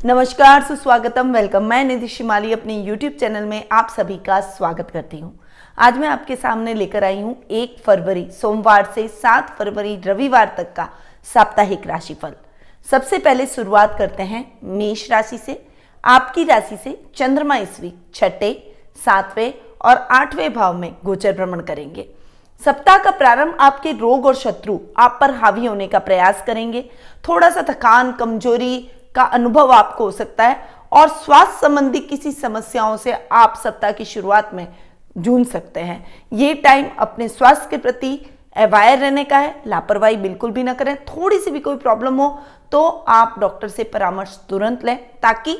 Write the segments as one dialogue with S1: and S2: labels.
S1: नमस्कार, सुस्वागतम, वेलकम। मैं निधि शिमाली अपने YouTube चैनल में आप सभी का स्वागत करती हूँ। आज मैं आपके सामने लेकर आई हूँ 1 फरवरी सोमवार से 7 फरवरी रविवार तक का साप्ताहिक राशिफल। सबसे पहले शुरुआत करते हैं मेष राशि से। आपकी राशि से चंद्रमा इस वीक 6, 7वें और 8वें भाव में गोचर भ्रमण करेंगे। सप्ताह का प्रारंभ आपके रोग और शत्रु आप पर हावी होने का प्रयास करेंगे। थोड़ा सा थकान, कमजोरी का अनुभव आपको हो सकता है और स्वास्थ्य संबंधी किसी समस्याओं से आप सप्ताह की शुरुआत में जूझ सकते हैं। ये टाइम अपने स्वास्थ्य के प्रति अवेयर रहने का है। लापरवाही बिल्कुल भी ना करें। थोड़ी सी भी कोई प्रॉब्लम हो तो आप डॉक्टर से परामर्श तुरंत लें ताकि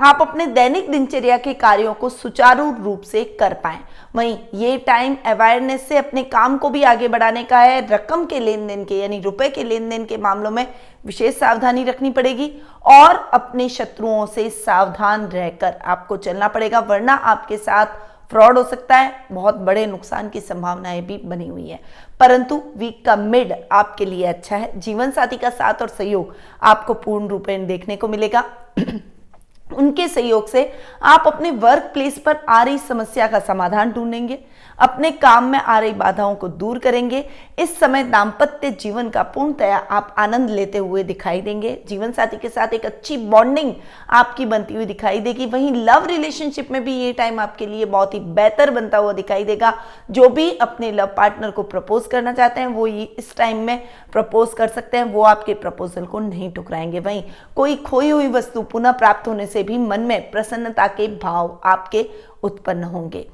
S1: आप अपने दैनिक दिनचर्या के कार्यों को सुचारू रूप से कर पाएं। वहीं ये टाइम अवेयरनेस से अपने काम को भी आगे बढ़ाने का है। रकम के लेन देन के यानी रुपए के लेन देन के मामलों में विशेष सावधानी रखनी पड़ेगी और अपने शत्रुओं से सावधान रहकर आपको चलना पड़ेगा, वरना आपके साथ फ्रॉड हो सकता है। बहुत बड़े नुकसान की संभावनाएं भी बनी हुई है। परंतु वीक का मिड आपके लिए अच्छा है। जीवन साथी का साथ और सहयोग आपको पूर्ण रूपेण देखने को मिलेगा। उनके सहयोग से आप अपने वर्क प्लेस पर आ रही समस्या का समाधान ढूंढेंगे, अपने काम में आ रही बाधाओं को दूर करेंगे। इस समय दाम्पत्य जीवन का पूर्णतया आप आनंद लेते हुए दिखाई देंगे। जीवन साथी के साथ एक अच्छी बॉन्डिंग आपकी बनती हुई दिखाई देगी। वहीं लव रिलेशनशिप में भी ये टाइम आपके लिए बहुत ही बेहतर बनता हुआ दिखाई देगा। जो भी अपने लव पार्टनर को प्रपोज करना चाहते हैं वो इस टाइम में प्रपोज कर सकते हैं। वो आपके प्रपोजल को नहीं ठुकराएंगे। वहीं कोई खोई हुई वस्तु पुनः प्राप्त होने से भी मन में प्रसन्नता के भाव आपके उत्पन्न होंगे।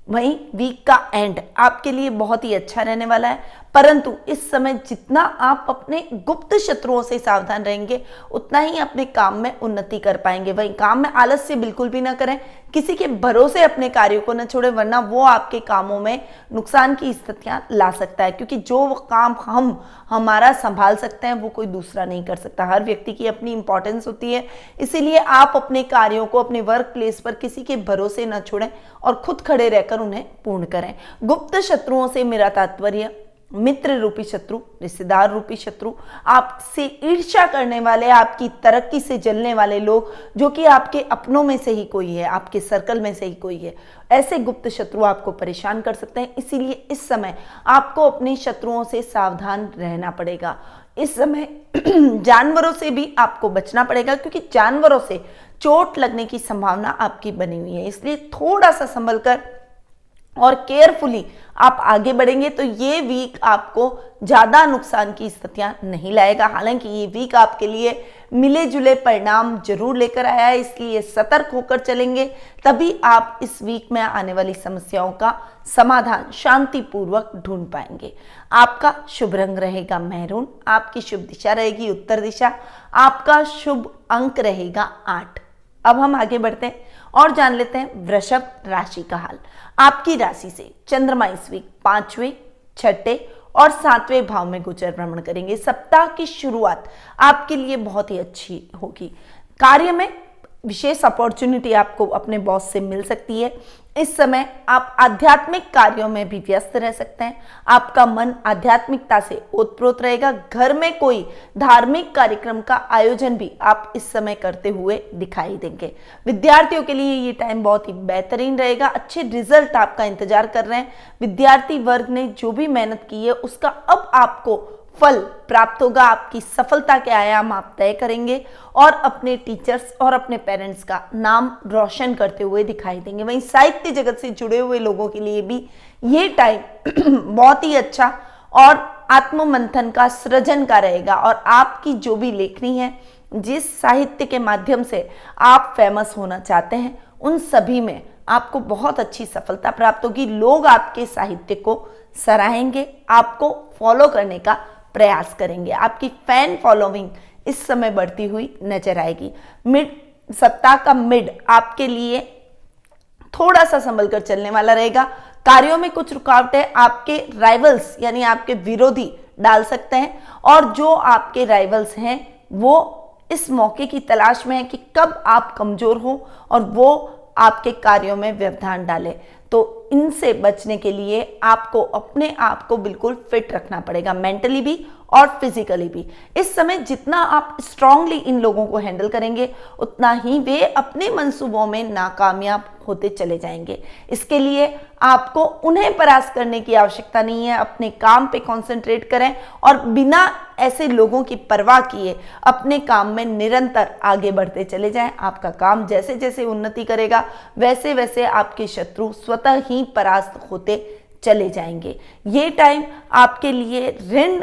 S1: वहीं वीक का एंड आपके लिए बहुत ही अच्छा रहने वाला है, परंतु इस समय जितना आप अपने गुप्त शत्रुओं से सावधान रहेंगे उतना ही अपने काम में उन्नति कर पाएंगे। वहीं काम में आलस्य बिल्कुल भी ना करें। किसी के भरोसे अपने कार्यों को न छोड़ें, वरना वो आपके कामों में नुकसान की स्थितियां ला सकता है, क्योंकि जो काम हम हमारा संभाल सकते हैं वो कोई दूसरा नहीं कर सकता। हर व्यक्ति की अपनी इंपॉर्टेंस होती है, इसीलिए आप अपने कार्यों को अपने वर्क प्लेस पर किसी के भरोसे न छोड़ें और खुद खड़े रहकर उन्हें पूर्ण करें। गुप्त शत्रुओं से मेरा तात्पर्य मित्र रूपी शत्रु, रिश्तेदार रूपी शत्रु, आपसे ईर्ष्या करने वाले, आपकी तरक्की से जलने वाले लोग, जो कि आपके अपनों में से ही कोई है, आपके सर्कल में से ही कोई है। ऐसे गुप्त शत्रु आपको परेशान कर सकते हैं। इसीलिए इस समय आपको अपने शत्रुओं से सावधान रहना पड़ेगा। इस समय जानवरों से भी आपको बचना पड़ेगा, क्योंकि जानवरों से चोट लगने की संभावना आपकी बनी हुई है। इसलिए थोड़ा सा संभल कर और केयरफुली आप आगे बढ़ेंगे तो ये वीक आपको ज्यादा नुकसान की स्थितियां नहीं लाएगा। हालांकि ये वीक आपके लिए मिले जुले परिणाम जरूर लेकर आया है, इसलिए सतर्क होकर चलेंगे, तभी आप इस वीक में आने वाली समस्याओं का समाधान शांतिपूर्वक ढूंढ पाएंगे। आपका शुभ रंग रहेगा मैरून, आपकी शुभ दिशा रहेगी उत्तर दिशा, आपका शुभ अंक रहेगा 8। अब हम आगे बढ़ते हैं और जान लेते हैं वृषभ राशि का हाल। आपकी राशि से चंद्रमा इस वीक 5वें, 6 और 7वें भाव में गोचर भ्रमण करेंगे। सप्ताह की शुरुआत आपके लिए बहुत ही अच्छी होगी। कार्य में विशेष अपॉर्चुनिटी आपको अपने बॉस से मिल सकती है। इस समय आप आध्यात्मिक कार्यों में भी व्यस्त रह सकते हैं। आपका मन आध्यात्मिकता से ओतप्रोत रहेगा। घर में कोई धार्मिक कार्यक्रम का आयोजन भी आप इस समय करते हुए दिखाई देंगे। विद्यार्थियों के लिए ये टाइम बहुत ही बेहतरीन रहेगा। अच्छे रिजल्ट आपका इंतजार कर रहे हैं। विद्यार्थी वर्ग ने जो भी मेहनत की है उसका अब आपको फल प्राप्त होगा। आपकी सफलता के आयाम आप तय करेंगे और अपने टीचर्स और अपने पेरेंट्स का नाम रोशन करते हुए दिखाई देंगे। वहीं साहित्य जगत से जुड़े हुए लोगों के लिए भी ये टाइम बहुत ही अच्छा और आत्ममंथन का सृजन का रहेगा और आपकी जो भी लेखनी है, जिस साहित्य के माध्यम से आप फेमस होना चाहते हैं, उन सभी में आपको बहुत अच्छी सफलता प्राप्त होगी। लोग आपके साहित्य को सराहेंगे, आपको फॉलो करने का प्रयास करेंगे। आपकी फैन फॉलोइंग इस समय बढ़ती हुई नजर आएगी। सप्ताह का मिड आपके लिए थोड़ा सा संभल कर चलने वाला रहेगा। कार्यों में कुछ रुकावटें आपके राइवल्स यानी आपके विरोधी डाल सकते हैं और जो आपके राइवल्स हैं वो इस मौके की तलाश में है कि कब आप कमजोर हो और वो आपके कार्यों में व्यवधान डाले। तो इनसे बचने के लिए आपको अपने आप को बिल्कुल फिट रखना पड़ेगा, मेंटली भी और फिजिकली भी। इस समय जितना आप स्ट्रांगली इन लोगों को हैंडल करेंगे उतना ही वे अपने मंसूबों में नाकामयाब होते चले जाएंगे। इसके लिए आपको उन्हें परास्त करने की आवश्यकता नहीं है। अपने काम पे कंसंट्रेट करें और बिना ऐसे लोगों की परवाह किए अपने काम में निरंतर आगे बढ़ते चले जाएं। आपका काम जैसे जैसे उन्नति करेगा वैसे वैसे आपके शत्रु स्वतः ही परास्त होते चले जाएंगे। ये टाइम आपके लिए ऋण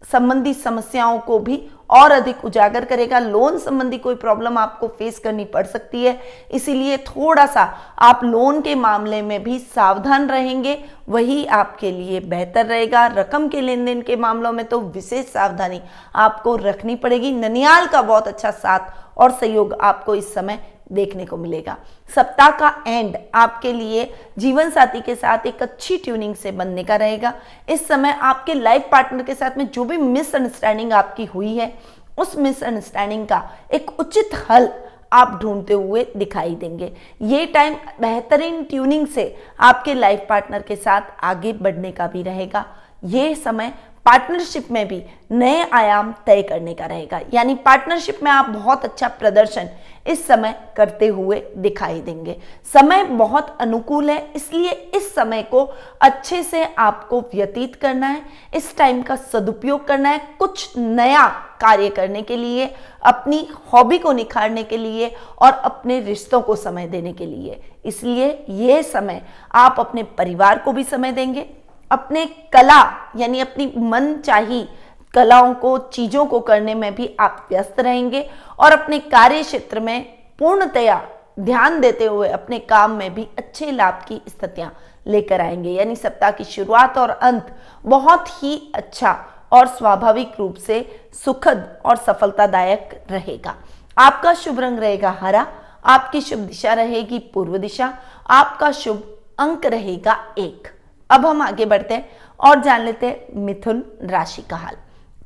S1: संबंधी समस्याओं को भी और अधिक उजागर करेगा। लोन संबंधी कोई प्रॉब्लम आपको फेस करनी पड़ सकती है, इसीलिए थोड़ा सा आप लोन के मामले में भी सावधान रहेंगे, वही आपके लिए बेहतर रहेगा। रकम के लेन देन के मामलों में तो विशेष सावधानी आपको रखनी पड़ेगी। ननियाल का बहुत अच्छा साथ और सहयोग आपको इस समय देखने को मिलेगा। सप्ताह का एंड आपके लिए जीवन साथी के साथ एक अच्छी ट्यूनिंग से बनने का रहेगा। इस समय आपके लाइफ पार्टनर के साथ में जो भी मिसअंडरस्टैंडिंग आपकी हुई है उस मिसअंडरस्टैंडिंग का एक उचित हल आप ढूंढते हुए दिखाई देंगे। ये टाइम बेहतरीन ट्यूनिंग से आपके लाइफ पार्टनर के साथ आगे बढ़ने का भी रहेगा। ये समय पार्टनरशिप में भी नए आयाम तय करने का रहेगा, यानी पार्टनरशिप में आप बहुत अच्छा प्रदर्शन इस समय करते हुए दिखाई देंगे। समय बहुत अनुकूल है, इसलिए इस समय को अच्छे से आपको व्यतीत करना है। इस टाइम का सदुपयोग करना है कुछ नया कार्य करने के लिए, अपनी हॉबी को निखारने के लिए और अपने रिश्तों को समय देने के लिए। इसलिए यह समय आप अपने परिवार को भी समय देंगे, अपने कला यानी अपनी मन चाही कलाओं को चीजों को करने में भी आप व्यस्त रहेंगे और अपने कार्य क्षेत्र में पूर्णतया ध्यान देते हुए अपने काम में भी अच्छे लाभ की स्थितियां लेकर आएंगे। यानी सप्ताह की शुरुआत और अंत बहुत ही अच्छा और स्वाभाविक रूप से सुखद और सफलतादायक रहेगा। आपका शुभ रंग रहेगा हरा, आपकी शुभ दिशा रहेगी पूर्व दिशा, आपका शुभ अंक रहेगा 1। अब हम आगे बढ़ते हैं और जान लेते हैं मिथुन राशि का हाल।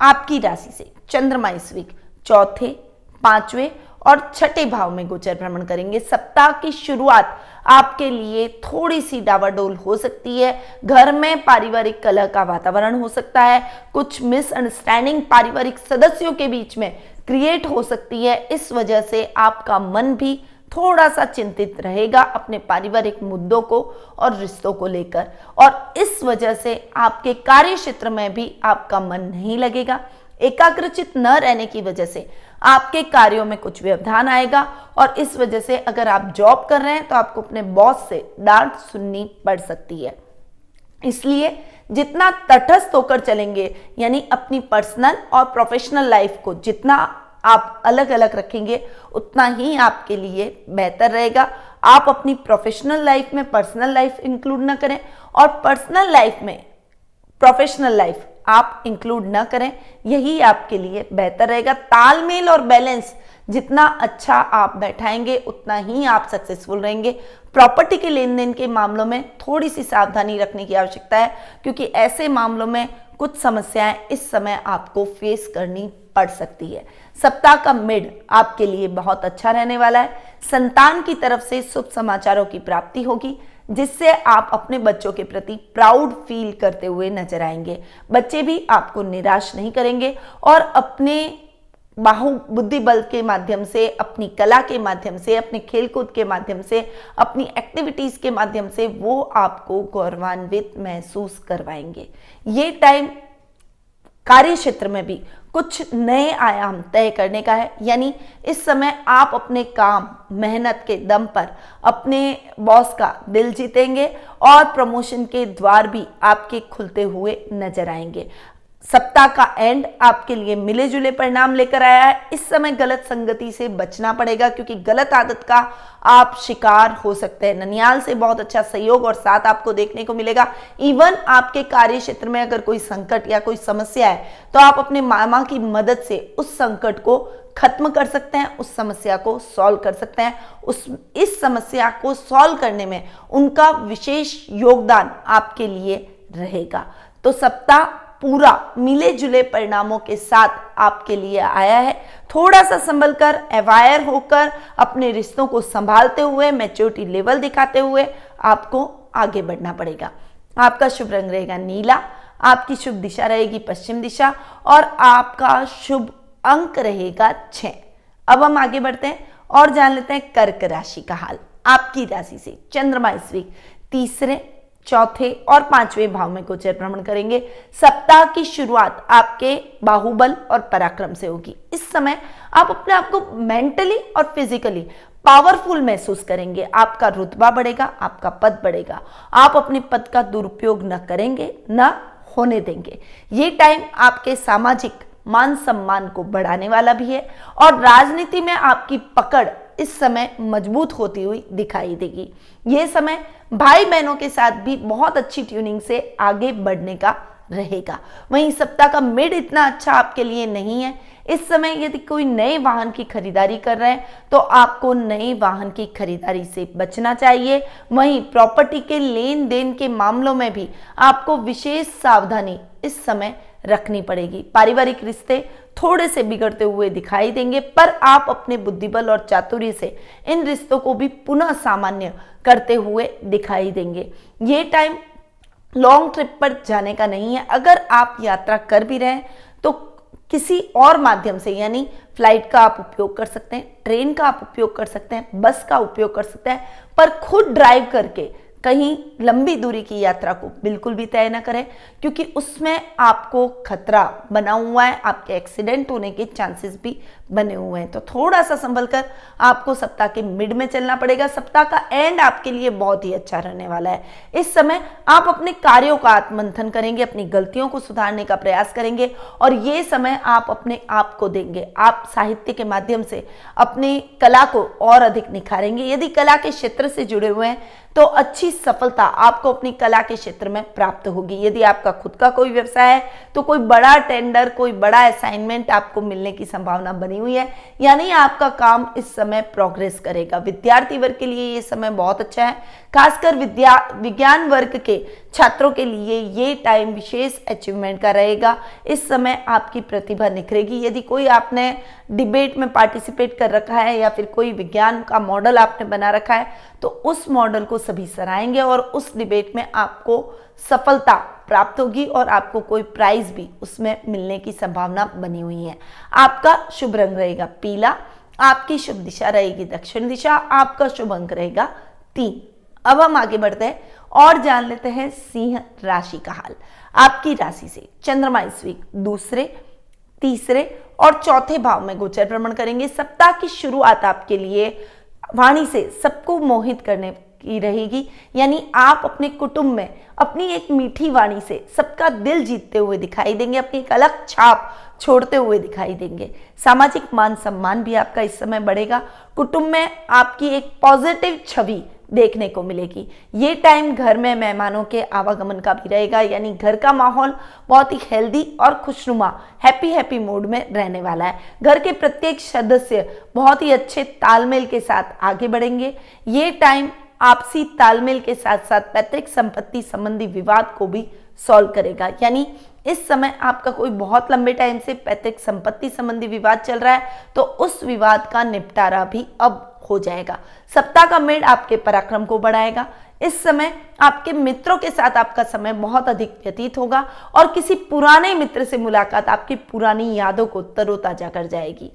S1: आपकी राशि से चंद्रमा इस वीक चौथे, 5वें और 6ठे भाव में गोचर भ्रमण करेंगे। सप्ताह की शुरुआत आपके लिए थोड़ी सी डावाडोल हो सकती है। घर में पारिवारिक कलह का वातावरण हो सकता है, कुछ मिसअंडरस्टैंडिंग पारिवारिक सदस्यों के बीच में क्रिएट हो सकती है। इस वजह से आपका मन भी थोड़ा सा चिंतित रहेगा अपने पारिवारिक मुद्दों को और रिश्तों को लेकर, और इस वजह से आपके कार्य क्षेत्र में भी आपका मन नहीं लगेगा। एकाग्रचित न रहने की वजह से आपके कार्यों में कुछ व्यवधान आएगा और इस वजह से अगर आप जॉब कर रहे हैं तो आपको अपने बॉस से डांट सुननी पड़ सकती है। इसलिए जितना तटस्थ होकर चलेंगे, यानी अपनी पर्सनल और प्रोफेशनल लाइफ को जितना आप अलग अलग रखेंगे उतना ही आपके लिए बेहतर रहेगा। आप अपनी प्रोफेशनल लाइफ में पर्सनल लाइफ इंक्लूड ना करें और पर्सनल लाइफ में प्रोफेशनल लाइफ आप इंक्लूड ना करें, यही आपके लिए बेहतर रहेगा। तालमेल और बैलेंस जितना अच्छा आप बैठाएंगे उतना ही आप सक्सेसफुल रहेंगे। प्रॉपर्टी के लेन देन के मामलों में थोड़ी सी सावधानी रखने की आवश्यकता है, क्योंकि ऐसे मामलों में कुछ समस्याएं इस समय आपको फेस करनी पड़ सकती है। सप्ताह का मिड आपके लिए बहुत अच्छा रहने वाला है। संतान की तरफ से शुभ समाचारों की प्राप्ति होगी, जिससे आप अपने बच्चों के प्रति प्राउड फील करते हुए नजर आएंगे। बच्चे भी आपको निराश नहीं करेंगे और अपने बाहुबुद्धि बल के माध्यम से, अपनी कला के माध्यम से, अपने खेलकूद के माध्यम से, अपनी एक्टिविटीज के माध्यम से वो आपको गौरवान्वित महसूस करवाएंगे। ये टाइम कार्य क्षेत्र में भी कुछ नए आयाम तय करने का है, यानी इस समय आप अपने काम मेहनत के दम पर अपने बॉस का दिल जीतेंगे और प्रमोशन के द्वार भी आपके खुलते हुए नजर आएंगे। सप्ताह का एंड आपके लिए मिले जुले परिणाम लेकर आया है। इस समय गलत संगति से बचना पड़ेगा, क्योंकि गलत आदत का आप शिकार हो सकते हैं। ननियाल से बहुत अच्छा सहयोग और साथ आपको देखने को मिलेगा। इवन आपके कार्य क्षेत्र में अगर कोई संकट या कोई समस्या है तो आप अपने मामा की मदद से उस संकट को खत्म कर सकते हैं, उस समस्या को सॉल्व कर सकते हैं। इस समस्या को सॉल्व करने में उनका विशेष योगदान आपके लिए रहेगा। तो सप्ताह पूरा मिले जुले परिणामों के साथ आपके लिए आया है। थोड़ा सा संभल कर, अवेयर होकर, अपने रिश्तों को संभालते हुए, मैच्योरिटी लेवल दिखाते हुए आपको आगे बढ़ना पड़ेगा। आपका शुभ रंग रहेगा नीला, आपकी शुभ दिशा रहेगी पश्चिम दिशा और आपका शुभ अंक रहेगा 6। अब हम आगे बढ़ते हैं और जान लेते हैं कर्क राशि का हाल। आपकी राशि से चंद्रमा इस वीक तीसरे, चौथे और पांचवें भाव में गोचर भ्रमण करेंगे। सप्ताह की शुरुआत आपके बाहुबल और पराक्रम से होगी। इस समय आप अपने आप को मेंटली और फिजिकली पावरफुल महसूस करेंगे। आपका रुतबा बढ़ेगा, आपका पद बढ़ेगा। आप अपने पद का दुरुपयोग न करेंगे, न होने देंगे। ये टाइम आपके सामाजिक मान सम्मान को बढ़ाने वाला भी है और राजनीति में आपकी पकड़ इस समय मजबूत होती हुई दिखाई देगी। यह समय भाई बहनों के साथ भी बहुत अच्छी ट्यूनिंग से आगे बढ़ने का रहेगा। वहीं सप्ताह का मिड इतना अच्छा आपके लिए नहीं है। इस समय यदि कोई नए वाहन की खरीदारी कर रहे हैं तो आपको नए वाहन की खरीदारी से बचना चाहिए। वहीं प्रॉपर्टी के लेन देन के मामलों में भी आपको विशेष सावधानी इस समय रखनी पड़ेगी। पारिवारिक रिश्ते थोड़े से बिगड़ते हुए दिखाई देंगे, पर आप अपने बुद्धिबल और चातुर्य से इन रिश्तों को भी पुनः सामान्य करते हुए दिखाई देंगे। ये टाइम लॉन्ग ट्रिप पर जाने का नहीं है। अगर आप यात्रा कर भी रहे हैं तो किसी और माध्यम से, यानी फ्लाइट का आप उपयोग कर सकते हैं, ट्रेन का आप उपयोग कर सकते हैं, बस का उपयोग कर सकते हैं, पर खुद ड्राइव करके कहीं लंबी दूरी की यात्रा को बिल्कुल भी तय न करें, क्योंकि उसमें आपको खतरा बना हुआ है, आपके एक्सीडेंट होने के चांसेस भी बने हुए हैं। तो थोड़ा सा संभल कर आपको सप्ताह के मिड में चलना पड़ेगा। सप्ताह का एंड आपके लिए बहुत ही अच्छा रहने वाला है। इस समय आप अपने कार्यों का आत्ममंथन करेंगे, अपनी गलतियों को सुधारने का प्रयास करेंगे और ये समय आप अपने आप को देंगे। आप साहित्य के माध्यम से अपनी कला को और अधिक निखारेंगे। यदि कला के क्षेत्र से जुड़े हुए हैं तो अच्छी सफलता आपको अपनी कला के क्षेत्र में प्राप्त होगी। यदि आपका खुद का कोई व्यवसाय है तो कोई बड़ा टेंडर, कोई बड़ा असाइनमेंट आपको मिलने की संभावना बनी हुई है, यानी आपका काम इस समय प्रोग्रेस करेगा। विद्यार्थी वर्ग के लिए ये समय बहुत अच्छा है। खासकर विज्ञान वर्ग के छात्रों के लिए ये टाइम विशेष अचीवमेंट का रहेगा। इस समय आपकी प्रतिभा निखरेगी। यदि कोई आपने डिबेट में पार्टिसिपेट कर रखा है या फिर कोई विज्ञान का मॉडल आपने बना रखा है तो उस मॉडल को सभी सराहेंगे और उस डिबेट में आपको सफलता प्राप्त होगी और आपको कोई प्राइज भी उसमें मिलने की संभावना बनी हुई है। आपका शुभ रंग रहेगा पीला, आपकी शुभ दिशा रहेगी दक्षिण दिशा, आपका शुभ अंक रहेगा 3। अब हम आगे बढ़ते हैं और जान लेते हैं सिंह राशि का हाल। आपकी राशि से चंद्रमा इस वीक दूसरे, तीसरे और चौथे भाव में गोचर भ्रमण करेंगे। सप्ताह की शुरुआत आपके लिए वाणी से सबको मोहित करने की रहेगी, यानी आप अपने कुटुंब में अपनी एक मीठी वाणी से सबका दिल जीतते हुए दिखाई देंगे, अपनी एक अलग छाप छोड़ते हुए दिखाई देंगे। सामाजिक मान सम्मान भी आपका इस समय बढ़ेगा। कुटुंब में आपकी एक पॉजिटिव छवि देखने को मिलेगी। ये टाइम घर में मेहमानों के आवागमन का भी रहेगा, यानी घर का माहौल बहुत ही हेल्दी और खुशनुमा हैप्पी मूड में रहने वाला है। घर के प्रत्येक सदस्य बहुत ही अच्छे तालमेल के साथ आगे बढ़ेंगे। ये टाइम आपसी तालमेल के साथ साथ पैतृक संपत्ति संबंधी विवाद को भी सॉल्व करेगा, यानी इस समय आपका कोई बहुत लंबे टाइम से पैतृक संपत्ति संबंधी विवाद चल रहा है तो उस विवाद का निपटारा भी अब हो जाएगा। सप्ताह का मिड आपके पराक्रम को बढ़ाएगा। इस समय आपके मित्रों के साथ आपका समय बहुत अधिक व्यतीत होगा और किसी पुराने मित्र से मुलाकात आपकी पुरानी यादों को तरोताजा कर जाएगी।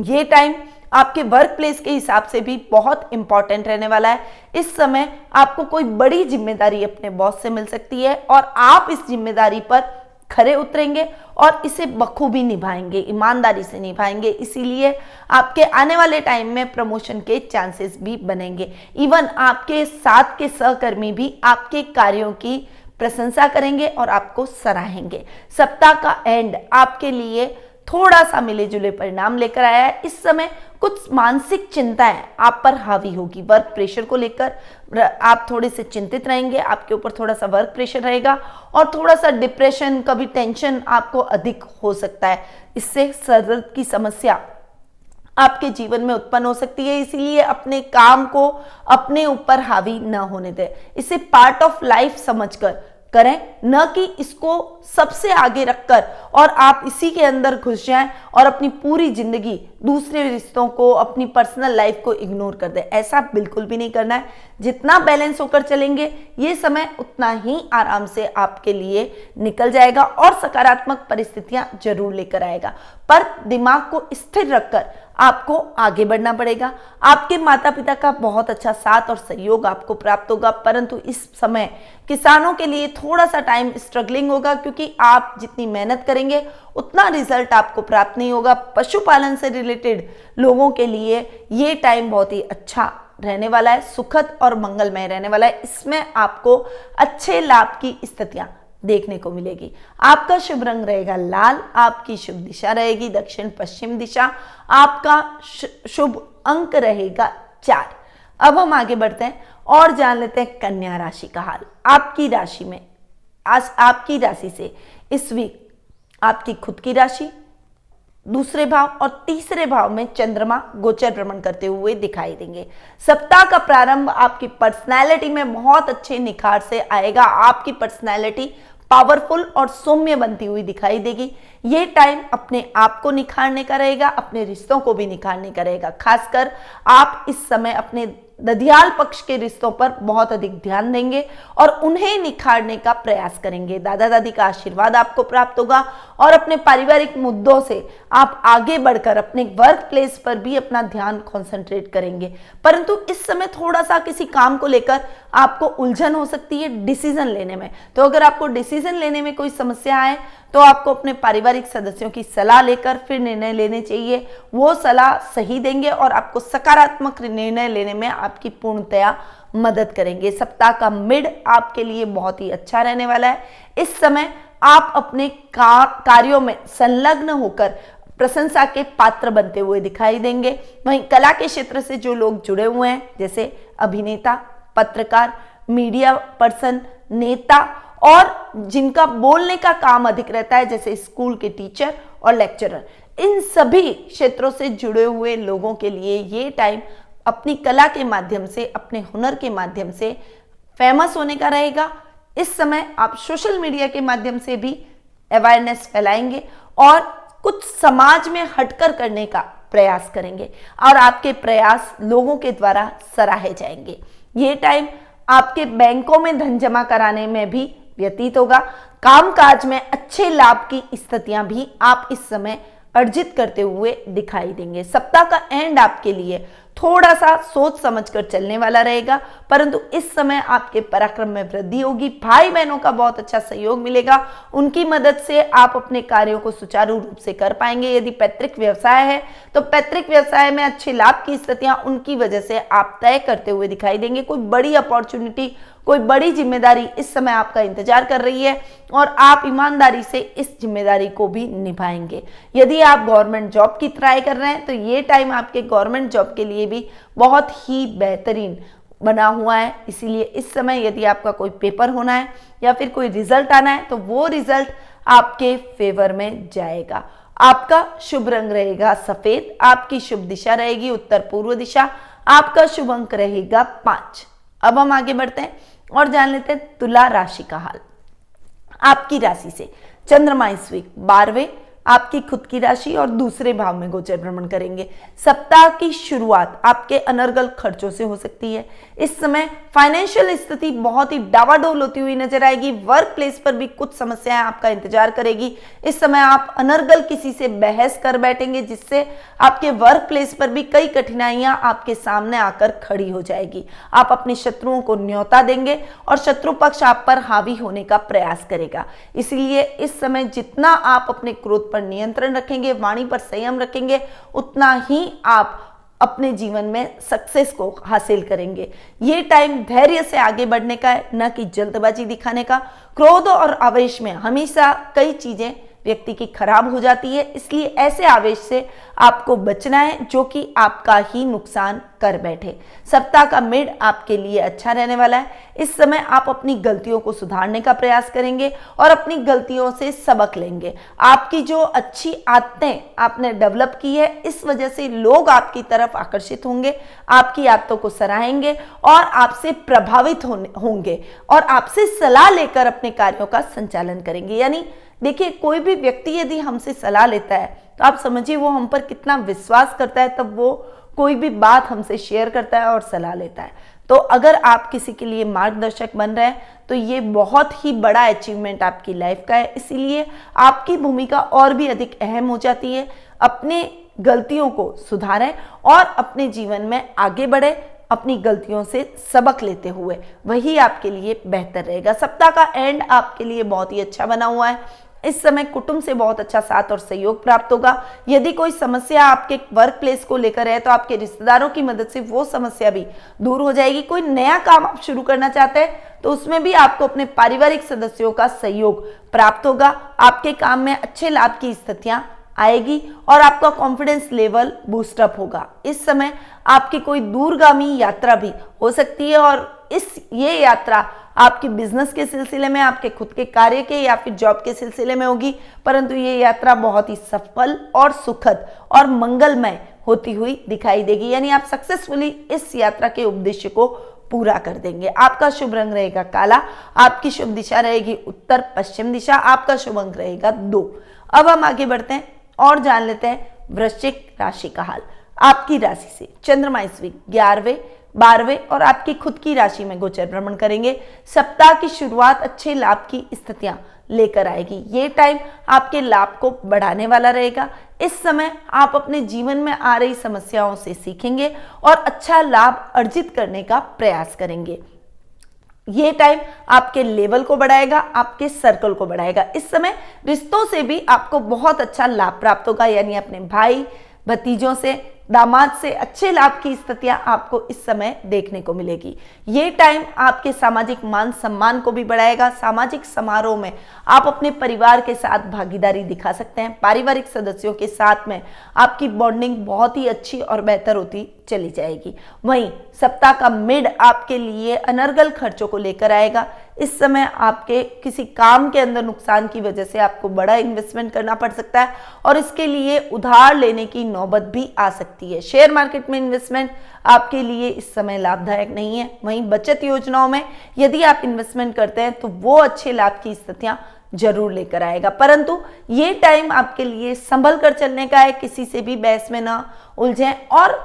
S1: ये टाइम आपके वर्क प्लेस के हिसाब से भी बहुत इंपॉर्टेंट रहने वाला है। इस समय आपको कोई बड़ी जिम्मेदारी अपने बॉस से मिल सकती है और आप इस जिम्मेदारी पर खरे उतरेंगे और इसे बखूबी निभाएंगे, ईमानदारी से निभाएंगे। इसीलिए आपके आने वाले टाइम में प्रमोशन के चांसेस भी बनेंगे। इवन आपके साथ के सहकर्मी भी आपके कार्यों की प्रशंसा करेंगे और आपको सराहेंगे। सप्ताह का एंड आपके लिए थोड़ा सा मिले जुले परिणाम लेकर आया है। इस समय कुछ मानसिक चिंताएं आप पर हावी होगी। वर्क प्रेशर को लेकर आप थोड़े से चिंतित रहेंगे, आपके ऊपर थोड़ा सा वर्क प्रेशर रहेगा और थोड़ा सा डिप्रेशन, कभी टेंशन आपको अधिक हो सकता है। इससे सर दर्द की समस्या आपके जीवन में उत्पन्न हो सकती है, इसीलिए अपने काम को अपने ऊपर हावी न होने दें। इसे पार्ट ऑफ लाइफ समझकर करें, न कि इसको सबसे आगे रखकर और आप इसी के अंदर घुस जाएं और अपनी पूरी जिंदगी दूसरे रिश्तों को, अपनी पर्सनल लाइफ को इग्नोर कर दें। ऐसा बिल्कुल भी नहीं करना है। जितना बैलेंस होकर चलेंगे ये समय उतना ही आराम से आपके लिए निकल जाएगा और सकारात्मक परिस्थितियां जरूर लेकर आएगा। पर दिमाग को स्थिर रखकर आपको आगे बढ़ना पड़ेगा। आपके माता पिता का बहुत अच्छा साथ और सहयोग आपको प्राप्त होगा, परंतु इस समय किसानों के लिए थोड़ा सा टाइम स्ट्रगलिंग होगा, क्योंकि आप जितनी मेहनत करेंगे उतना रिजल्ट आपको प्राप्त नहीं होगा। पशुपालन से रिलेटेड लोगों के लिए ये टाइम बहुत ही अच्छा रहने वाला है, सुखद और मंगलमय रहने वाला है। इसमें आपको अच्छे लाभ की स्थितियां देखने को मिलेगी। आपका शुभ रंग रहेगा लाल, आपकी शुभ दिशा रहेगी दक्षिण पश्चिम दिशा, आपका शुभ अंक रहेगा 4। अब हम आगे बढ़ते हैं और जान लेते हैं कन्या राशि का हाल। आपकी राशि में आज आपकी राशि से इस वीक आपकी खुद की राशि, दूसरे भाव और तीसरे भाव में चंद्रमा गोचर भ्रमण करते हुए दिखाई देंगे। सप्ताह का प्रारंभ आपकी पर्सनैलिटी में बहुत अच्छे निखार से आएगा। आपकी पर्सनैलिटी पावरफुल और सौम्य बनती हुई दिखाई देगी। ये टाइम अपने आप को निखारने का रहेगा, अपने रिश्तों को भी निखारने का रहेगा। खासकर आप इस समय अपने दधियाल पक्ष के रिश्तों पर बहुत अधिक ध्यान देंगे और उन्हें निखारने का प्रयास करेंगे। दादा दादी का आशीर्वाद आपको प्राप्त होगा और अपने पारिवारिक मुद्दों से आप आगे बढ़कर अपने वर्क प्लेस पर भी अपना ध्यान कॉन्सेंट्रेट करेंगे। परंतु इस समय थोड़ा सा किसी काम को लेकर आपको उलझन हो सकती है डिसीजन लेने में। तो अगर आपको डिसीजन लेने में कोई समस्या है तो आपको अपने पारिवारिक सदस्यों की सलाह लेकर फिर निर्णय लेने चाहिए। वो सलाह सही देंगे और आपको सकारात्मक निर्णय लेने में आपकी पूर्णतया मदद करेंगे। सप्ताह का मिड आपके लिए बहुत ही अच्छा रहने वाला है। इस समय आप अपने कार्यों में संलग्न होकर प्रशंसा के पात्र बनते हुए दिखाई देंगे। वहीं कला के क्षेत्र से जो लोग जुड़े हुए हैं, जैसे अभिनेता, पत्रकार, मीडिया पर्सन, नेता और जिनका बोलने का काम अधिक रहता है, जैसे स्कूल के टीचर और लेक्चरर, इन सभी क्षेत्रों से जुड़े हुए लोगों के लिए ये टाइम अपनी कला के माध्यम से, अपने हुनर के माध्यम से फेमस होने का रहेगा। इस समय आप सोशल मीडिया के माध्यम से भी अवेयरनेस फैलाएंगे और कुछ समाज में हटकर करने का प्रयास करेंगे और आपके प्रयास लोगों के द्वारा सराहे जाएंगे। ये टाइम आपके बैंकों में धन जमा कराने में भी व्यतीत होगा। कामकाज में अच्छे लाभ की स्थितियां भी आप इस समय अर्जित करते हुए दिखाई देंगे। सप्ताह का एंड आपके लिए थोड़ा सा सोच समझकर चलने वाला रहेगा, परंतु इस समय आपके पराक्रम में वृद्धि होगी। भाई बहनों का बहुत अच्छा सहयोग मिलेगा, उनकी मदद से आप अपने कार्यों को सुचारू रूप से कर पाएंगे। यदि पैतृक व्यवसाय है तो पैतृक व्यवसाय में अच्छे लाभ की स्थितियां उनकी वजह से आप तय करते हुए दिखाई देंगे। कोई बड़ी अपॉर्चुनिटी, कोई बड़ी जिम्मेदारी इस समय आपका इंतजार कर रही है और आप ईमानदारी से इस जिम्मेदारी को भी निभाएंगे। यदि आप गवर्नमेंट जॉब की ट्राई कर रहे हैं तो ये टाइम आपके गवर्नमेंट जॉब के लिए भी बहुत ही बेहतरीन बना हुआ है। इसीलिए इस समय यदि आपका कोई पेपर होना है या फिर कोई रिजल्ट आना है तो वो रिजल्ट आपके फेवर में जाएगा। आपका शुभ रंग रहेगा सफेद, आपकी शुभ दिशा रहेगी उत्तर पूर्व दिशा, आपका शुभ अंक रहेगा 5। अब हम आगे बढ़ते हैं और जान लेते हैं तुला राशि का हाल। आपकी राशि से चंद्रमा इस वीक 12वें आपकी खुद की राशि और दूसरे भाव में गोचर भ्रमण करेंगे। सप्ताह की शुरुआत आपके अनर्गल खर्चों से हो सकती है। इस समय फाइनेंशियल स्थिति बहुत ही डावाडोल होती हुई नजर आएगी। वर्क प्लेस पर भी कुछ समस्याएं आपका इंतजार करेगी। इस समय आप अनर्गल किसी से बहस कर बैठेंगे, जिससे आपके वर्क प्लेस पर भी कई कठिनाइयां आपके सामने आकर खड़ी हो जाएगी। आप अपने शत्रुओं को न्योता देंगे और शत्रु पक्ष आप पर हावी होने का प्रयास करेगा। इसलिए इस समय जितना आप अपने क्रोध पर नियंत्रण रखेंगे, वाणी पर संयम रखेंगे, उतना ही आप अपने जीवन में सक्सेस को हासिल करेंगे। ये टाइम धैर्य से आगे बढ़ने का है, न कि जल्दबाजी दिखाने का। क्रोध और आवेश में हमेशा कई चीजें व्यक्ति की खराब हो जाती है। इसलिए ऐसे आवेश से आपको बचना है जो कि आपका ही नुकसान कर बैठे। सप्ताह का मिड आपके लिए अच्छा रहने वाला है। इस समय आप अपनी गलतियों को सुधारने का प्रयास करेंगे और अपनी गलतियों से सबक लेंगे। आपकी जो अच्छी आदतें आपने डेवलप की है, इस वजह से लोग आपकी तरफ आकर्षित होंगे, आपकी आदतों को सराहेंगे और आपसे प्रभावित होंगे और आपसे सलाह लेकर अपने कार्यों का संचालन करेंगे। यानी देखिए, कोई भी व्यक्ति यदि हमसे सलाह लेता है तो आप समझिए वो हम पर कितना विश्वास करता है, तब वो कोई भी बात हमसे शेयर करता है और सलाह लेता है। तो अगर आप किसी के लिए मार्गदर्शक बन रहे हैं तो ये बहुत ही बड़ा अचीवमेंट आपकी लाइफ का है। इसीलिए आपकी भूमिका और भी अधिक अहम हो जाती है। अपने गलतियों को सुधारें और अपने जीवन में आगे बढ़े, अपनी गलतियों से सबक लेते हुए, वही आपके लिए बेहतर रहेगा। सप्ताह का एंड आपके लिए बहुत ही अच्छा बना हुआ है। इस समय कुटुंब से बहुत अच्छा साथ और सहयोग प्राप्त होगा। यदि कोई समस्या आपके वर्क प्लेस को लेकर है तो आपके रिश्तेदारों की मदद से वो समस्या भी दूर हो जाएगी। कोई नया काम आप शुरू करना चाहते हैं तो उसमें भी आपको अपने पारिवारिक सदस्यों का सहयोग प्राप्त होगा। आपके काम में अच्छे लाभ की स्थितियां आएगी और आपका कॉन्फिडेंस लेवल बूस्टअप होगा। इस समय आपकी कोई दूरगामी यात्रा भी हो सकती है और ये यात्रा आपके बिजनेस के सिलसिले में, आपके खुद के कार्य के या फिर जॉब के सिलसिले में होगी, परंतु ये यात्रा बहुत ही सफल और सुखद और मंगलमय होती हुई दिखाई देगी। यानी आप सक्सेसफुली इस यात्रा के उद्देश्य को पूरा कर देंगे। आपका शुभ रंग रहेगा काला, आपकी शुभ दिशा रहेगी उत्तर पश्चिम दिशा, आपका शुभ अंक रहेगा 2। अब हम आगे बढ़ते हैं और जान लेते हैं वृश्चिक राशि का हाल। आपकी राशि से चंद्रमा इस वीक 11वें, 12वें और आपकी खुद की राशि में गोचर भ्रमण करेंगे। सप्ताह की शुरुआत अच्छे लाभ की स्थितियां लेकर आएगी। ये टाइम आपके लाभ को बढ़ाने वाला रहेगा। इस समय आप अपने जीवन में आ रही समस्याओं से सीखेंगे और अच्छा लाभ अर्जित करने का प्रयास करेंगे। ये टाइम आपके लेवल को बढ़ाएगा, आपके सर्कल को बढ़ाएगा। इस समय रिश्तों से भी आपको बहुत अच्छा लाभ प्राप्त होगा। यानी अपने भाई भतीजों से, दामाद से अच्छे लाभ की स्थितियां आपको इस समय देखने को मिलेगी। ये टाइम आपके सामाजिक मान सम्मान को भी बढ़ाएगा। सामाजिक समारोह में आप अपने परिवार के साथ भागीदारी दिखा सकते हैं। पारिवारिक सदस्यों के साथ में आपकी बॉन्डिंग बहुत ही अच्छी और बेहतर होती चली जाएगी। वहीं सप्ताह का मिड आपके लिए अनर्गल खर्चों को लेकर आएगा। इस समय आपके किसी काम के अंदर नुकसान की वजह से आपको बड़ा इन्वेस्टमेंट करना पड़ सकता है और इसके लिए उधार लेने की नौबत भी आ सकती है। शेयर मार्केट में इन्वेस्टमेंट आपके लिए इस समय लाभदायक नहीं है। वहीं बचत योजनाओं में यदि आप इन्वेस्टमेंट करते हैं तो वो अच्छे लाभ की स्थितियां जरूर लेकर आएगा, परंतु ये टाइम आपके लिए संभल कर चलने का है। किसी से भी बहस में ना उलझें और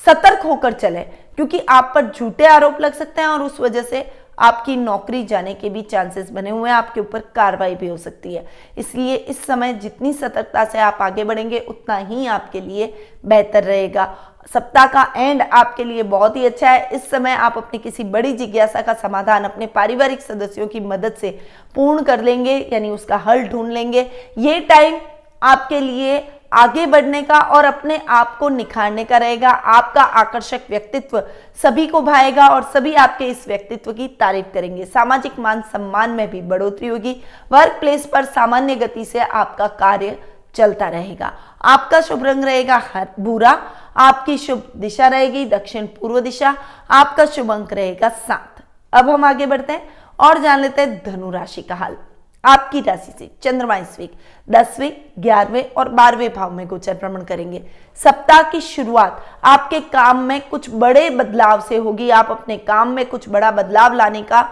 S1: सतर्क होकर चलें, क्योंकि आप पर झूठे आरोप लग सकते हैं और उस वजह से आपकी नौकरी जाने के भी चांसेस बने हुए हैं। आपके ऊपर कार्रवाई भी हो सकती है। इसलिए इस समय जितनी सतर्कता से आप आगे बढ़ेंगे उतना ही आपके लिए बेहतर रहेगा। सप्ताह का एंड आपके लिए बहुत ही अच्छा है। इस समय आप अपनी किसी बड़ी जिज्ञासा का समाधान अपने पारिवारिक सदस्यों की मदद से पूर्ण कर लेंगे, यानी उसका हल ढूंढ लेंगे। ये टाइम आपके लिए आगे बढ़ने का और अपने आप को निखारने का रहेगा। आपका आकर्षक व्यक्तित्व सभी को भाएगा और सभी आपके इस व्यक्तित्व की तारीफ करेंगे। सामाजिक मान सम्मान में भी बढ़ोतरी होगी। वर्क प्लेस पर सामान्य गति से आपका कार्य चलता रहेगा। आपका शुभ रंग रहेगा भूरा, आपकी शुभ दिशा रहेगी दक्षिण पूर्व दिशा, आपका शुभ अंक रहेगा 7। अब हम आगे बढ़ते हैं और जान लेते हैं धनु राशि का हाल। आपकी राशि से चंद्रमा इस वीक 10वें, 11वें और 12वें भाव में गोचर भ्रमण करेंगे। सप्ताह की शुरुआत आपके काम में कुछ बड़े बदलाव से होगी। आप अपने काम में कुछ बड़ा बदलाव लाने का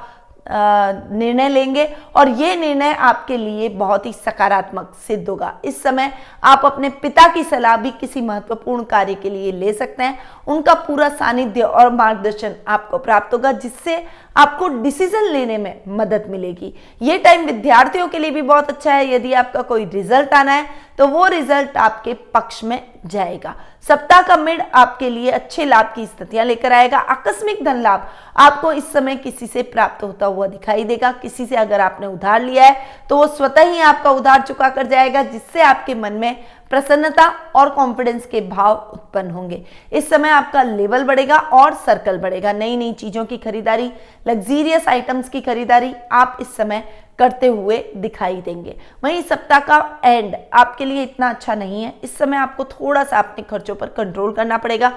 S1: निर्णय लेंगे और ये निर्णय आपके लिए बहुत ही सकारात्मक सिद्ध होगा। इस समय आप अपने पिता की सलाह भी किसी महत्वपूर्ण कार्य के लिए ले सकते हैं। उनका पूरा सानिध्य और मार्गदर्शन आपको प्राप्त होगा, जिससे आपको डिसीजन लेने में मदद मिलेगी। ये टाइम विद्यार्थियों के लिए भी बहुत अच्छा है। यदि आपका कोई रिजल्ट आना है तो वो रिजल्ट आपके पक्ष में जाएगा। सप्ताह का मिड आपके लिए अच्छे लाभ की स्थितियां लेकर आएगा। आकस्मिक धन लाभ आपको इस समय किसी से प्राप्त होता हुआ दिखाई देगा। किसी से अगर आपने उधार लिया है तो वो स्वतः ही आपका उधार चुका कर जाएगा, जिससे आपके मन में प्रसन्नता और कॉन्फिडेंस के भाव उत्पन्न होंगे। इस समय आपका लेवल बढ़ेगा और सर्कल बढ़ेगा। नई नई चीजों की खरीदारी, लग्जीरियस आइटम्स की खरीदारी आप इस समय करते हुए दिखाई देंगे। वहीं सप्ताह का एंड आपके लिए इतना अच्छा नहीं है। इस समय आपको थोड़ा सा अपने खर्चों पर कंट्रोल करना पड़ेगा।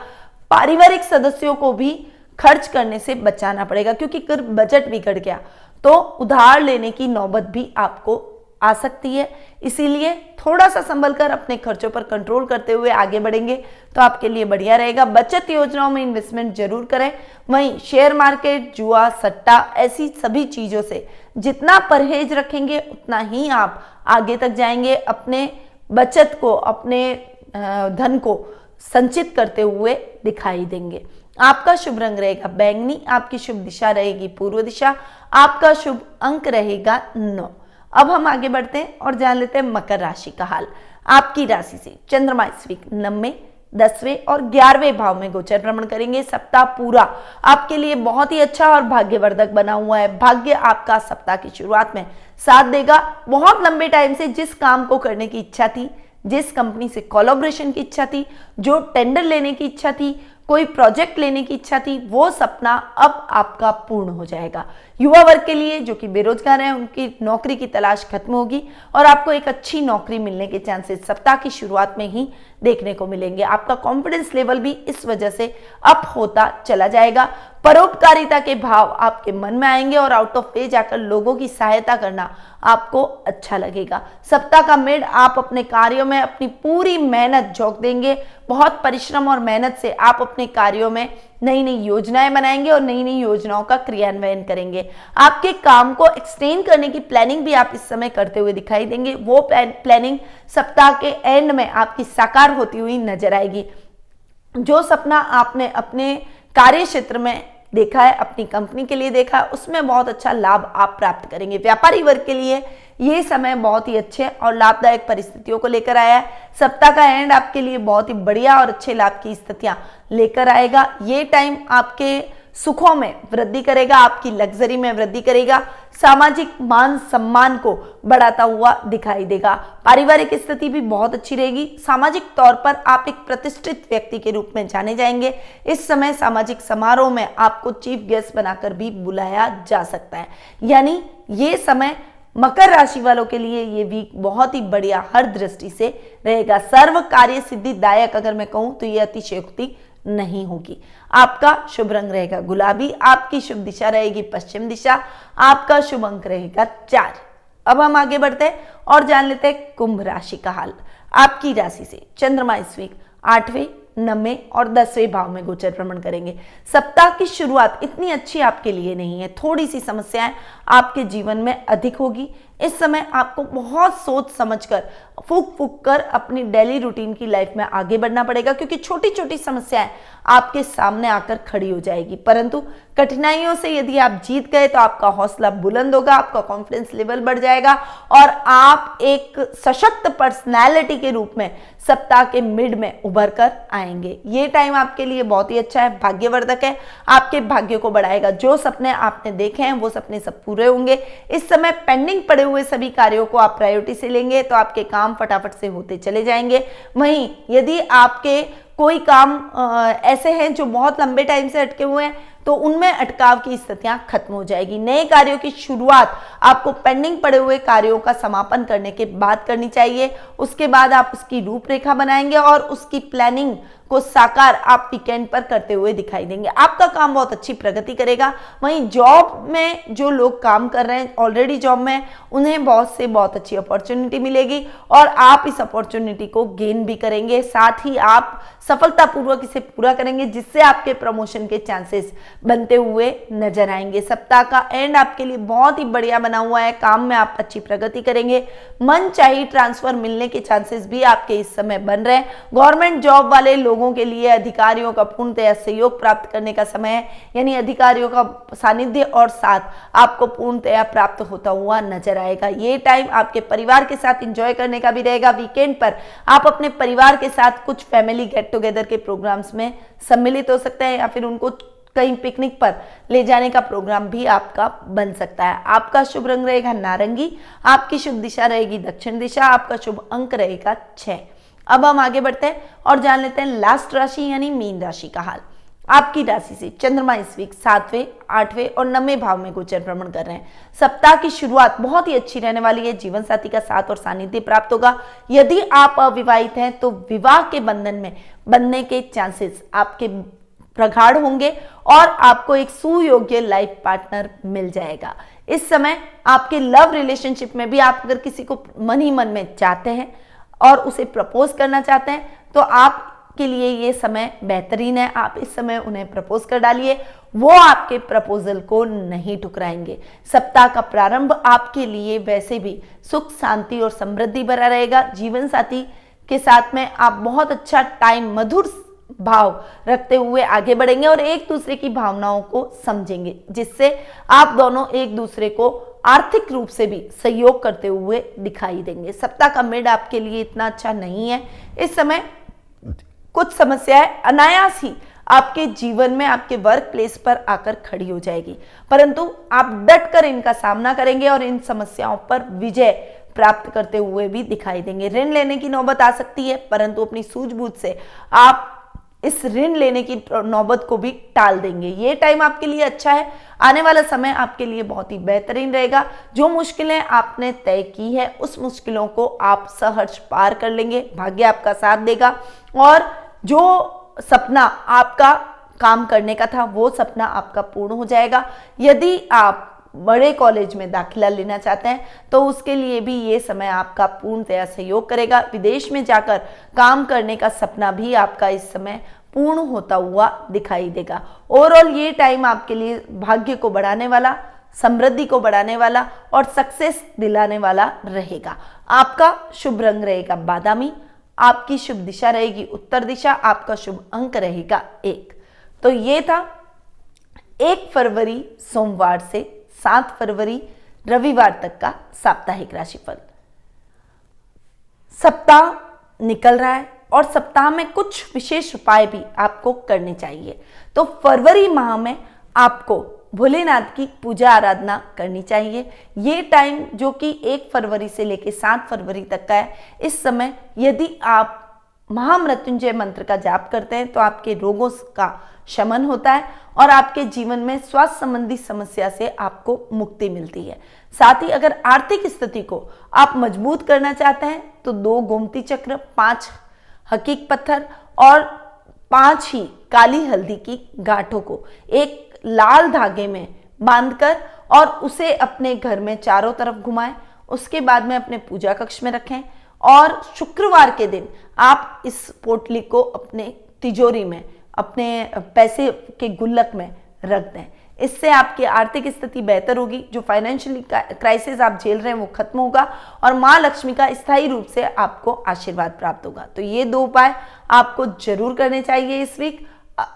S1: पारिवारिक सदस्यों को भी खर्च करने से बचाना पड़ेगा, क्योंकि अगर बजट बिगड़ गया तो उधार लेने की नौबत भी आपको आ सकती है। इसीलिए थोड़ा सा संभल कर अपने खर्चों पर कंट्रोल करते हुए आगे बढ़ेंगे तो आपके लिए बढ़िया रहेगा। बचत योजनाओं में इन्वेस्टमेंट जरूर करें। वहीं शेयर मार्केट, जुआ, सट्टा, ऐसी सभी चीजों से जितना परहेज रखेंगे उतना ही आप आगे तक जाएंगे। अपने बचत को, अपने धन को संचित करते हुए दिखाई देंगे। आपका शुभ रंग रहेगा बैंगनी, आपकी शुभ दिशा रहेगी पूर्व दिशा, आपका शुभ अंक रहेगा 9। अब हम आगे बढ़ते हैं और जान लेते हैं मकर राशि का हाल। आपकी राशि से चंद्रमा इस वीक 9वें, 10वें और 11वें भाव में गोचर भ्रमण करेंगे। सप्ताह पूरा आपके लिए बहुत ही अच्छा और भाग्यवर्धक बना हुआ है। भाग्य आपका सप्ताह की शुरुआत में साथ देगा। बहुत लंबे टाइम से जिस काम को करने की इच्छा थी, जिस कंपनी से कोलैबोरेशन की इच्छा थी, जो टेंडर लेने की इच्छा थी, कोई प्रोजेक्ट लेने की इच्छा थी, वो सपना अब आपका पूर्ण हो जाएगा। युवा वर्ग के लिए जो कि बेरोजगार हैं, उनकी नौकरी की तलाश खत्म होगी और आपको एक अच्छी नौकरी मिलने के चांसेस सप्ताह की शुरुआत में ही देखने को मिलेंगे। आपका कॉन्फिडेंस लेवल भी इस वजह से अप होता चला जाएगा। परोपकारिता के भाव आपके मन में आएंगे और आउट ऑफ वे जाकर लोगों की सहायता करना आपको अच्छा लगेगा। सप्ताह का मिड आप अपने कार्यों में अपनी पूरी मेहनत झोंक देंगे। बहुत परिश्रम और मेहनत से आप अपने कार्यों में नई नई योजनाएं बनाएंगे और नई नई योजनाओं का क्रियान्वयन करेंगे। आपके काम को एक्सटेंड करने की प्लानिंग भी आप इस समय करते हुए दिखाई देंगे। वो प्लानिंग सप्ताह के एंड में आपकी साकार होती हुई नजर आएगी। जो सपना आपने अपने कार्य क्षेत्र में देखा है, अपनी कंपनी के लिए देखा है, उसमें बहुत अच्छा लाभ आप प्राप्त करेंगे। व्यापारी वर्ग के लिए ये समय बहुत ही अच्छे और लाभदायक परिस्थितियों को लेकर आया है। सप्ताह का एंड आपके लिए बहुत ही बढ़िया और अच्छे लाभ की स्थितियां लेकर आएगा। ये टाइम आपके सुखों में वृद्धि करेगा, आपकी लग्जरी में वृद्धि करेगा, सामाजिक मान सम्मान को बढ़ाता हुआ दिखाई देगा। पारिवारिक स्थिति भी बहुत अच्छी रहेगी। सामाजिक तौर पर आप एक प्रतिष्ठित व्यक्ति के रूप में जाने जाएंगे। इस समय सामाजिक समारोह में आपको चीफ गेस्ट बनाकर भी बुलाया जा सकता है। यानी ये समय मकर राशि वालों के लिए ये वीक बहुत ही बढ़िया हर दृष्टि से रहेगा। सर्व कार्य सिद्धिदायक अगर मैं कहूं तो ये अतिशयोक्ति नहीं होगी। आपका शुभ रंग रहेगा गुलाबी, आपकी शुभ दिशा रहेगी पश्चिम दिशा, आपका शुभ अंक रहेगा 4। अब हम आगे बढ़ते हैं और जान लेते हैं कुंभ राशि का हाल। आपकी राशि से चंद्रमा इस वीक 8वें, 9वें और 10वें भाव में गोचर भ्रमण करेंगे। सप्ताह की शुरुआत इतनी अच्छी आपके लिए नहीं है। थोड़ी सी समस्याएं आपके जीवन में अधिक होगी। इस समय आपको बहुत सोच समझकर फूक फूक कर अपनी डेली रूटीन की लाइफ में आगे बढ़ना पड़ेगा, क्योंकि छोटी छोटी समस्याएं आपके सामने आकर खड़ी हो जाएगी। परंतु कठिनाइयों से यदि आप जीत गए तो आपका हौसला बुलंद होगा, आपका कॉन्फिडेंस लेवल बढ़ जाएगा और आप एक सशक्त पर्सनैलिटी के रूप में सप्ताह के मिड में उभर कर आएंगे। ये टाइम आपके लिए बहुत ही अच्छा है, भाग्यवर्धक है, आपके भाग्य को बढ़ाएगा। जो सपने आपने देखे हैं वो सपने सब पूरे होंगे। इस समय पेंडिंग पड़े हुए सभी कार्यों को आप प्रायोरिटी से लेंगे तो आपके काम फटाफट से होते चले जाएंगे। वहीं यदि आपके कोई काम ऐसे हैं जो बहुत लंबे टाइम से अटके हुए हैं तो उनमें अटकाव की स्थितियां खत्म हो जाएगी। नए कार्यों की शुरुआत आपको पेंडिंग पड़े हुए कार्यों का समापन करने के बाद करनी चाहिए। उसके बाद आप उसकी रूपरेखा बनाएंगे और उसकी प्लानिंग को साकार आप वीकेंड पर करते हुए दिखाई देंगे। आपका काम बहुत अच्छी प्रगति करेगा। वहीं जॉब में जो लोग काम कर रहे हैं, ऑलरेडी जॉब में, उन्हें बहुत अच्छी अपॉर्चुनिटी मिलेगी और आप इस अपॉर्चुनिटी को गेन भी करेंगे। साथ ही आप सफलतापूर्वक इसे पूरा करेंगे, जिससे आपके प्रमोशन के चांसेस बनते हुए नजर आएंगे। सप्ताह का एंड आपके लिए बहुत ही बढ़िया बना हुआ है। काम में आप अच्छी प्रगति करेंगे। मन चाहिए ट्रांसफर मिलने के चांसेस भी आपके इस समय बन रहे हैं। गवर्नमेंट जॉब वाले लोगों के लिए अधिकारियों का पूर्णतया सहयोग प्राप्त करने का समय है। यानी अधिकारियों का सानिध्य और साथ आपको पूर्णतया प्राप्त होता हुआ नजर आएगा। ये टाइम आपके परिवार के साथ एंजॉय करने का भी रहेगा। वीकेंड पर आप अपने परिवार के साथ कुछ फैमिली गेट टुगेदर के प्रोग्राम्स में सम्मिलित हो सकते हैं या फिर उनको कहीं पिकनिक पर ले जाने का प्रोग्राम भी आपका बन सकता है। आपका शुभ रंग रहेगा नारंगी, आपकी शुभ दिशा रहेगी दक्षिण दिशा, आपका शुभ अंक रहेगा 6। अब हम आगे बढ़ते हैं और जान लेते हैं लास्ट राशि यानी मीन राशि का हाल। आपकी राशि से चंद्रमा इस वीक 7वें, 8वें और 9वें भाव में गोचर भ्रमण कर रहे हैं। सप्ताह की शुरुआत बहुत ही अच्छी रहने वाली है। जीवन साथी का साथ और सानिध्य प्राप्त होगा। यदि आप अविवाहित हैं तो विवाह के बंधन में बनने के चांसेस आपके प्रगाढ़ होंगे और आपको एक सुयोग्य लाइफ पार्टनर मिल जाएगा। इस समय आपके लव रिलेशनशिप में भी आप अगर किसी को मन ही मन में चाहते हैं और उसे प्रपोज करना चाहते हैं तो आप के लिए ये समय बेहतरीन है। आप इस समय उन्हें प्रपोज कर डालिए, वो आपके प्रपोजल को नहीं ठुकराएंगे। सप्ताह का प्रारंभ आपके लिए वैसे भी सुख, शांति और समृद्धि भरा रहेगा। जीवन साथी के साथ में आप बहुत अच्छा टाइम, मधुर भाव रखते हुए आगे बढ़ेंगे और एक दूसरे की भावनाओं को समझेंगे, जिससे आप दोनों एक दूसरे को आर्थिक रूप से भी सहयोग करते हुए दिखाई देंगे। सप्ताह का मिड आपके लिए इतना अच्छा नहीं है। इस समय कुछ समस्याएं अनायास ही आपके जीवन में, आपके वर्क प्लेस पर आकर खड़ी हो जाएगी, परंतु आप डटकर इनका सामना करेंगे और इन समस्याओं पर विजय प्राप्त करते हुए भी दिखाई देंगे। ऋण लेने की नौबत आ सकती है, परंतु अपनी सूझबूझ से आप इस ऋण लेने की नौबत को भी टाल देंगे। ये टाइम आपके लिए अच्छा है। आने वाला समय आपके लिए बहुत ही बेहतरीन रहेगा। जो मुश्किलें आपने तय की है उस मुश्किलों को आप सहर्ष पार कर लेंगे। भाग्य आपका साथ देगा और जो सपना आपका काम करने का था वो सपना आपका पूर्ण हो जाएगा। यदि आप बड़े कॉलेज में दाखिला लेना चाहते हैं तो उसके लिए भी ये समय आपका पूर्णतया सहयोग करेगा। विदेश में जाकर काम करने का सपना भी आपका इस समय पूर्ण होता हुआ दिखाई देगा। ओवरऑल ये टाइम आपके लिए भाग्य को बढ़ाने वाला, समृद्धि को बढ़ाने वाला और सक्सेस दिलाने वाला रहेगा। आपका शुभ रंग रहेगा बादामी, आपकी शुभ दिशा रहेगी उत्तर दिशा, आपका शुभ अंक रहेगा 1। तो ये था 1 फरवरी सोमवार से 7 फरवरी रविवार तक का साप्ताहिक राशिफल। सप्ताह निकल रहा है और सप्ताह में कुछ विशेष उपाय भी आपको करने चाहिए। तो फरवरी माह में आपको भोलेनाथ की पूजा आराधना करनी चाहिए। ये टाइम जो कि 1 फरवरी से लेकर 7 फरवरी तक का है, इस समय यदि आप महामृत्युंजय मंत्र का जाप करते हैं तो आपके रोगों का शमन होता है और आपके जीवन में स्वास्थ्य संबंधी समस्या से आपको मुक्ति मिलती है। साथ ही अगर आर्थिक स्थिति को आप मजबूत करना चाहते हैं तो 2 गोमती चक्र, 5 हकीक पत्थर और 5 ही काली हल्दी की गांठों को एक लाल धागे में बांधकर और उसे अपने घर में चारों तरफ घुमाएं। उसके बाद में अपने पूजा कक्ष में रखें और शुक्रवार के दिन आप इस पोटली को अपने तिजोरी में, अपने पैसे के गुल्लक में रख दें। इससे आपकी आर्थिक स्थिति बेहतर होगी। जो फाइनेंशियली क्राइसिस आप झेल रहे हैं वो खत्म होगा और माँ लक्ष्मी का स्थायी रूप से आपको आशीर्वाद प्राप्त होगा। तो ये 2 उपाय आपको जरूर करने चाहिए इस वीक।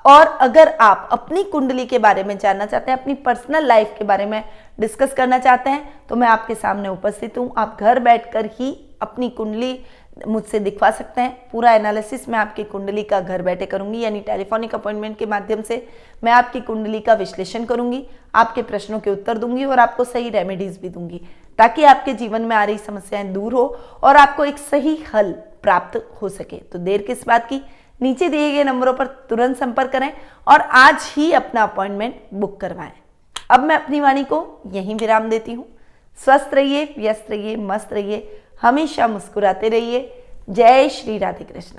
S1: और अगर आप अपनी कुंडली के बारे में जानना चाहते हैं, अपनी पर्सनल लाइफ के बारे में डिस्कस करना चाहते हैं तो मैं आपके सामने उपस्थित हूँ। आप घर बैठकर ही अपनी कुंडली मुझसे दिखवा सकते हैं। पूरा एनालिसिस मैं आपकी कुंडली का घर बैठे करूंगी, यानी टेलीफोनिक अपॉइंटमेंट के माध्यम से मैं आपकी कुंडली का विश्लेषण करूंगी, आपके प्रश्नों के उत्तर दूंगी और आपको सही रेमेडीज भी दूंगी, ताकि आपके जीवन में आ रही समस्याएं दूर हो और आपको एक सही हल प्राप्त हो सके। तो देर किस बात की, नीचे दिए गए नंबरों पर तुरंत संपर्क करें और आज ही अपना अपॉइंटमेंट बुक करवाएं। अब मैं अपनी वाणी को यहीं विराम देती हूँ। स्वस्थ रहिए, व्यस्त रहिए, मस्त रहिए, हमेशा मुस्कुराते रहिए। जय श्री राधे कृष्ण।